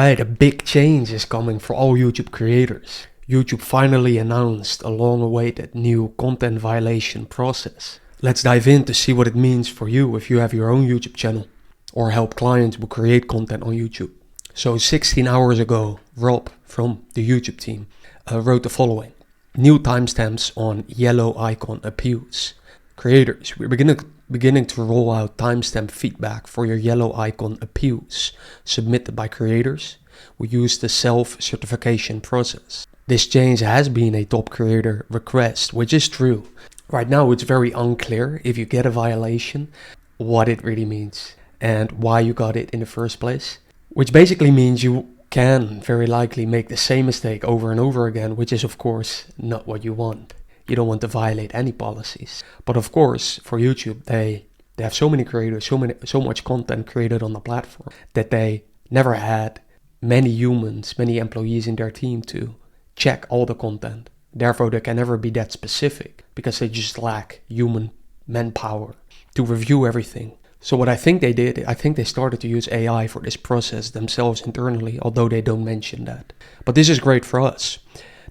Alright, a big change is coming for all YouTube creators. YouTube finally announced a long-awaited new content violation process. Let's dive in to see what it means for you if you have your own YouTube channel or help clients who create content on YouTube. So 16 hours ago, Rob from the YouTube team wrote the following. New timestamps on yellow icon appeals. Creators, we're beginning to roll out timestamp feedback for your yellow icon appeals submitted by creators who use the self-certification process. This change has been a top creator request, which is true. Right now it's very unclear if you get a violation, what it really means and why you got it in the first place. Which basically means you can very likely make the same mistake over and over again, which is of course not what you want. You don't want to violate any policies. But of course, for YouTube, they have so many creators, so much content created on the platform that they never had many humans, many employees in their team to check all the content. Therefore, they can never be that specific because they just lack human manpower to review everything. So what I think they did, I think they started to use AI for this process themselves internally, although they don't mention that. But this is great for us.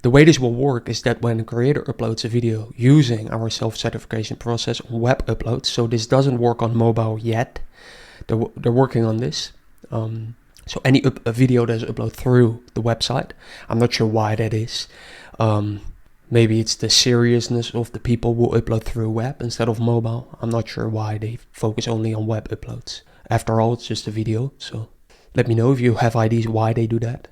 The way this will work is that when a creator uploads a video using our self-certification process on web uploads, so this doesn't work on mobile yet, they're working on this. So any a video that is uploaded through the website, I'm not sure why that is. Maybe it's the seriousness of the people who upload through web instead of mobile. I'm not sure why they focus only on web uploads. After all, it's just a video, so let me know if you have ideas why they do that.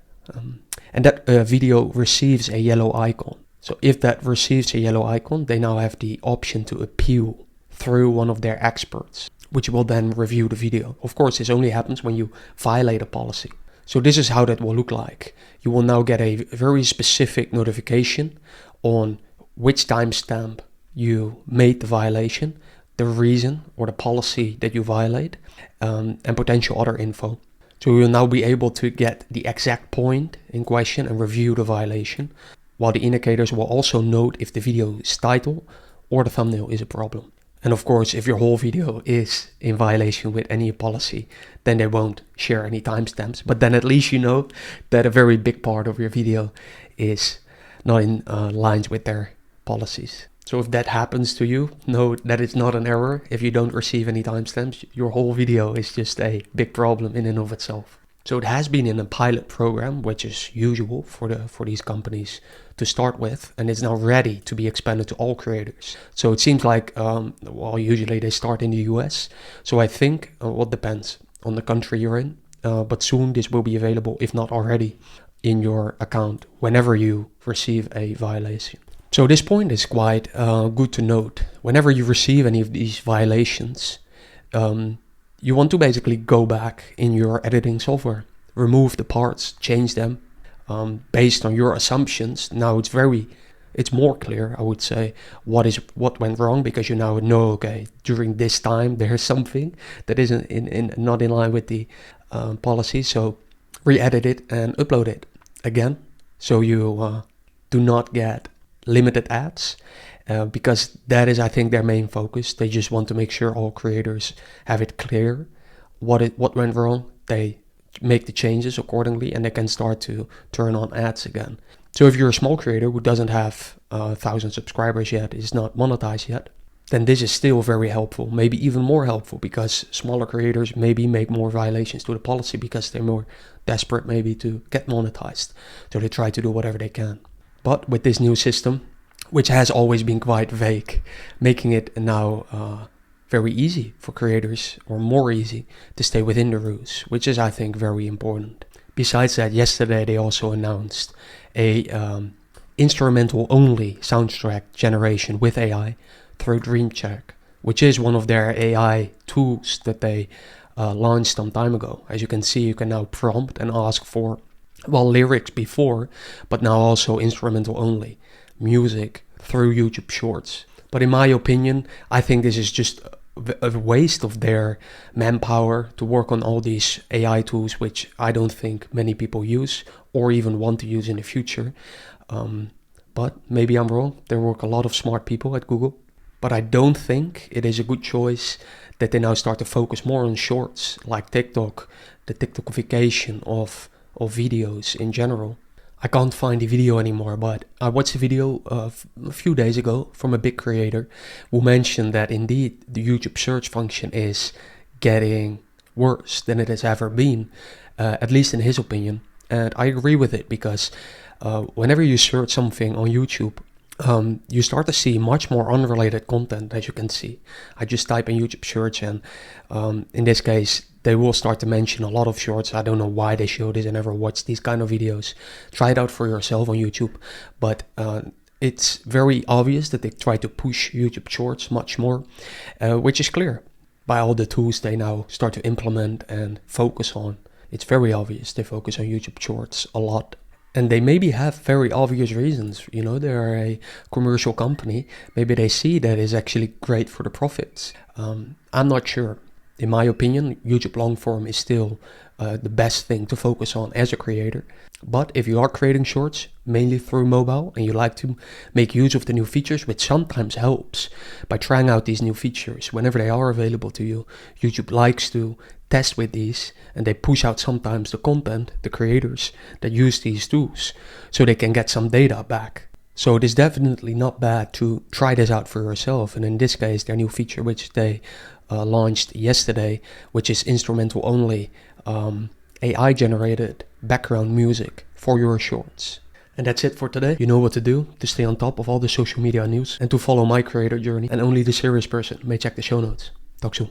And that video receives a yellow icon. So if that receives a yellow icon, they now have the option to appeal through one of their experts, which will then review the video. Of course, this only happens when you violate a policy. So this is how that will look like. You will now get a very specific notification on which timestamp you made the violation, the reason or the policy that you violate, and potential other info. So you will now be able to get the exact point in question and review the violation, while the indicators will also note if the video's title or the thumbnail is a problem. And of course, if your whole video is in violation with any policy, then they won't share any timestamps. But then at least you know that a very big part of your video is not in lines with their policies. So if that happens to you, know that it's not an error. If you don't receive any timestamps, your whole video is just a big problem in and of itself. So it has been in a pilot program, which is usual for these companies to start with, and it's now ready to be expanded to all creators. So it seems like, usually they start in the US. So I think, depends on the country you're in, but soon this will be available, if not already, in your account whenever you receive a violation. So this point is quite good to note. Whenever you receive any of these violations, you want to basically go back in your editing software, remove the parts, change them based on your assumptions. Now it's more clear, I would say, what went wrong, because you now know, okay, during this time there's something that isn't not in line with the policy. So re-edit it and upload it again, so you do not get limited ads, because that is, I think, their main focus. They just want to make sure all creators have it clear what went wrong. They make the changes accordingly, and they can start to turn on ads again. So if you're a small creator who doesn't have 1,000 subscribers yet, is not monetized yet, then this is still very helpful, maybe even more helpful, because smaller creators maybe make more violations to the policy because they're more desperate maybe to get monetized. So they try to do whatever they can. But with this new system, which has always been quite vague, making it now very easy for creators, or more easy, to stay within the rules, which is, I think, very important. Besides that, yesterday they also announced a instrumental only soundtrack generation with AI through DreamCheck, which is one of their AI tools that they launched some time ago. As you can see, you can now prompt and ask for lyrics before, but now also instrumental only music through YouTube Shorts. But in my opinion, I think this is just a waste of their manpower to work on all these AI tools, which I don't think many people use or even want to use in the future. But maybe I'm wrong. There work a lot of smart people at Google. But I don't think it is a good choice that they now start to focus more on shorts like TikTok, the TikTokification of of videos in general. I can't find the video anymore, but I watched a video a few days ago from a big creator who mentioned that indeed the YouTube search function is getting worse than it has ever been, at least in his opinion. And I agree with it, because whenever you search something on YouTube, you start to see much more unrelated content, as you can see. I just type in YouTube search, and in this case, they will start to mention a lot of shorts. I don't know why they show this. I never watched these kind of videos. Try it out for yourself on YouTube. But it's very obvious that they try to push YouTube shorts much more, which is clear by all the tools they now start to implement and focus on. It's very obvious they focus on YouTube shorts a lot. And they maybe have very obvious reasons. You know, they're a commercial company. Maybe they see that is actually great for the profits. I'm not sure. In my opinion, YouTube long form is still the best thing to focus on as a creator. But if you are creating shorts, mainly through mobile, and you like to make use of the new features, which sometimes helps by trying out these new features whenever they are available to you, YouTube likes to test with these, and they push out sometimes the content, the creators that use these tools, so they can get some data back. So it is definitely not bad to try this out for yourself. And in this case, their new feature, which they launched yesterday, which is instrumental only, AI generated background music for your shorts. And that's it for today. You know what to do to stay on top of all the social media news and to follow my creator journey. And only the serious person may check the show notes. Talk soon.